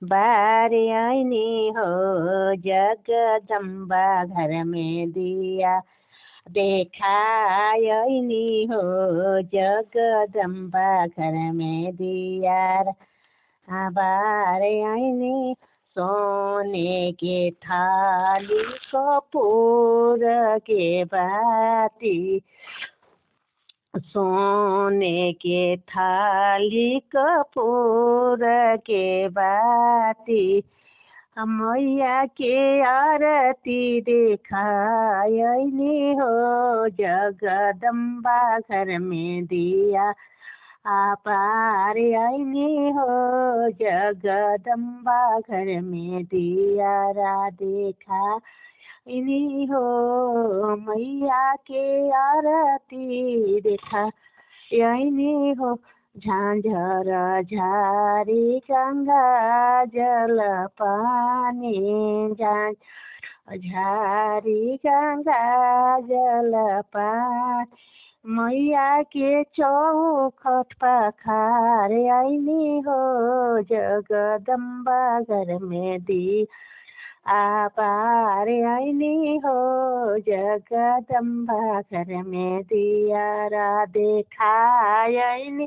बारे आईनी हो जगदम्बा घर में दिया देखायनी हो जगदम्बा घर में दिया बारे आईनी सोने के थाली कपूर के बाती सोने के थाली कपूर के बाती मैया के आरती दिखायनी हो जगदम्बा घर में दिया पार आईनी हो जगदम्बा घर में दिया देखा इनी हो मैया के आरती देखा यही हो झांझर झारी गंगा जल पानी झारी गंगा जल पानी मैया के चौखट पखार आईनी हो जगदम्बा घर में दी पार आईनी हो जगदम्बा घर में दिया देखायनी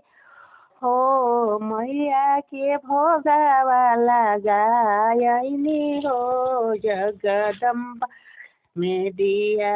हो मैया के भोगावा लगायनी हो जगदम्बा में दिया